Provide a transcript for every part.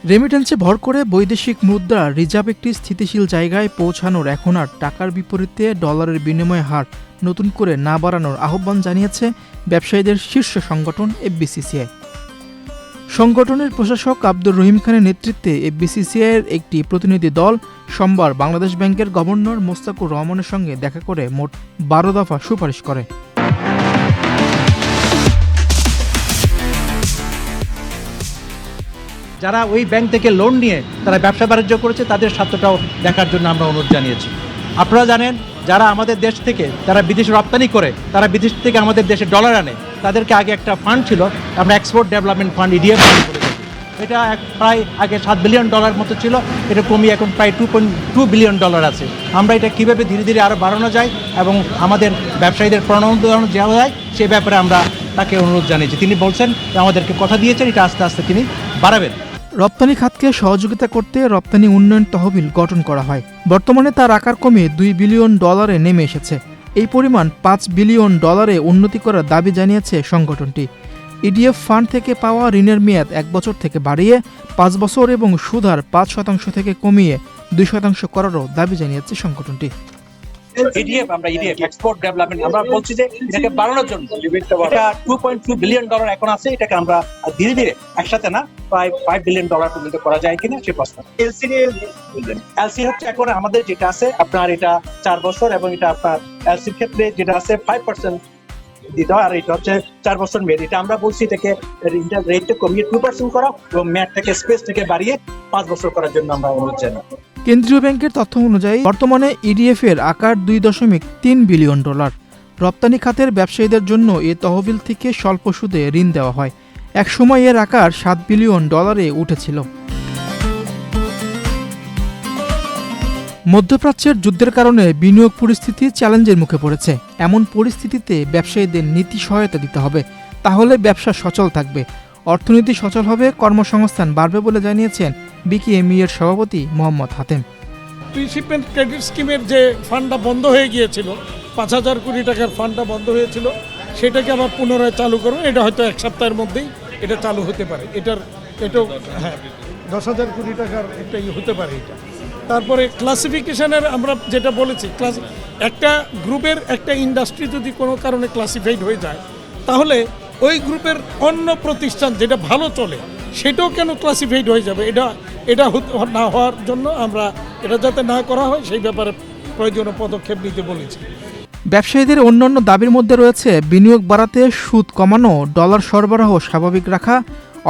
রেমিটেন্সে ভর করে বৈদেশিক মুদ্রা রিজার্ভ একটি স্থিতিশীল জায়গায় পৌঁছানোর এখন আর টাকার বিপরীতে ডলারের বিনিময় হার নতুন করে না বাড়ানোর আহ্বান জানিয়েছে ব্যবসায়ীদের শীর্ষ সংগঠন এফবিসিসিআই। সংগঠনের প্রশাসক আব্দুর রহিম খানের নেতৃত্বে এফবিসিসিআইয়ের একটি প্রতিনিধি দল সোমবার বাংলাদেশ ব্যাংকের গভর্নর মোস্তাকুর রহমানের সঙ্গে দেখা করে মোট 12 দফা সুপারিশ করে। যারা ওই ব্যাংক থেকে লোন নিয়ে তারা ব্যবসা বাণিজ্য করেছে তাদের স্বার্থটাও দেখার জন্য আমরা অনুরোধ জানিয়েছি। আপনারা জানেন যারা আমাদের দেশ থেকে তারা বিদেশে রপ্তানি করে, তারা বিদেশ থেকে আমাদের দেশে ডলার আনে, তাদেরকে আগে একটা ফান্ড ছিল, আমরা export development fund IDF fund করে থাকি। এটা প্রায় আগে $7 বিলিয়ন মতো ছিল, এটা কমিয়ে এখন প্রায় $2.2 বিলিয়ন আছে। আমরা এটা কীভাবে ধীরে ধীরে আরও বাড়ানো যায় এবং আমাদের ব্যবসায়ীদের প্রণোদনা দেওয়া যায় সে ব্যাপারে আমরা তাকে অনুরোধ জানিয়েছি। তিনি বলছেন আমাদেরকে কথা দিয়েছেন এটা আস্তে আস্তে তিনি বাড়াবেন। রপ্তানি খাতকে সহযোগিতা করতে রপ্তানি উন্নয়ন তহবিল গঠন করা হয়। বর্তমানে তার আকার কমে $2 বিলিয়ন নেমে এসেছে। এই পরিমাণ $5 বিলিয়ন উন্নতি করার দাবি জানিয়েছে সংগঠনটি। ইডিএফ ফান্ড থেকে পাওয়া ঋণের মেয়াদ 1 বছর থেকে বাড়িয়ে 5 বছর এবং সুদহার 5% থেকে কমিয়ে 2% করারও দাবি জানিয়েছে সংগঠনটি। ইডিএফ এক্সপোর্ট ডেভেলপমেন্ট আমরা বলছি যে এটাকে বাড়ানোর জন্য এটা $2.2 বিলিয়ন এখন আছে, এটাকে আমরা ধীরে ধীরে একসাথে না প্রায় $5 বিলিয়ন পর্যন্ত করা যায় কিনা সে প্রস্তাব। এলসি হচ্ছে এখন আমাদের যেটা আছে আপনার এটা 4 বছর এবং এটা আপনার এলসির ক্ষেত্রে যেটা আছে 5% দিতে হয়, আর এটা হচ্ছে 4 বছর মেয়াদ। এটা আমরা বলছি এটাকে রেটটা কমিয়ে 2% করা এবং মেয়াদটাকে স্পেস থেকে বাড়িয়ে 5 বছর করার জন্য আমরা অনুরোধ জানাই। কেন্দ্রীয় ব্যাংকের তথ্য অনুযায়ী বর্তমানে ইডিএফ এর আকার $2.3 বিলিয়ন। রপ্তানি খাতের ব্যবসায়ীদের জন্য এ তহবিল থেকে স্বল্প সুদে ঋণ দেওয়া হয়। এক সময় এর আকার $7 বিলিয়ন উঠেছিল। মধ্যপ্রাচ্যের যুদ্ধের কারণে বিনিয়োগ পরিস্থিতি চ্যালেঞ্জের মুখে পড়েছে। এমন পরিস্থিতিতে ব্যবসায়ীদের নীতি সহায়তা দিতে হবে, তাহলে ব্যবসা সচল থাকবে, অর্থনীতি সচল হবে, কর্মসংস্থান বাড়বে বলে জানিয়েছেন বিকেএমই এর সভাপতি মোহাম্মদ হাতেম। প্রিশিপমেন্ট ক্রেডিট স্কিমের যে ফান্ডটা বন্ধ হয়ে গিয়েছিল, 5,000 কোটি টাকার ফান্ডটা বন্ধ হয়েছিল, সেটাকে আবার পুনরায় চালু করবেন। এটা হয়তো 1 সপ্তাহের মধ্যেই এটা চালু হতে পারে। এটাও 10,000 কোটি টাকার একটা হতে পারে এটা। তারপরে ক্লাসিফিকেশনের আমরা যেটা বলেছি, একটা গ্রুপের একটা ইন্ডাস্ট্রি যদি কোনো কারণে ক্লাসিফাইড হয়ে যায়, তাহলে ওই গ্রুপের অন্য প্রতিষ্ঠান যেটা ভালো চলে সেটাও কেন ক্লাসিফাইড হয়ে যাবে? এটা না হওয়ার জন্য আমরা এটা যাতে না করা হয় সেই ব্যাপারে প্রয়োজনীয় পদক্ষেপ নিতে বলেছি। ব্যবসায়ীদের অন্যান্য দাবির মধ্যে রয়েছে বিনিয়োগ বাড়াতে সুদ কমানো, ডলার সরবরাহ স্বাভাবিক রাখা,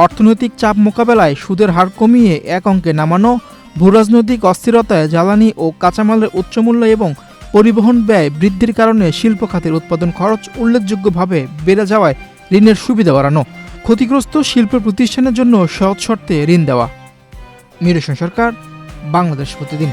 অর্থনৈতিক চাপ মোকাবেলায় সুদের হার কমিয়ে এক অঙ্কে নামানো, ভূরাজনৈতিক অস্থিরতায় জ্বালানি ও কাঁচামালের উচ্চমূল্য এবং পরিবহন ব্যয় বৃদ্ধির কারণে শিল্প খাতের উৎপাদন খরচ উল্লেখযোগ্যভাবে বেড়ে যাওয়ায় ঋণের সুবিধা বাড়ানো, ক্ষতিগ্রস্ত শিল্প প্রতিষ্ঠানের জন্য সহজ শর্তে ঋণ দেওয়া। মিরসন সরকার, বাংলাদেশ প্রতিদিন।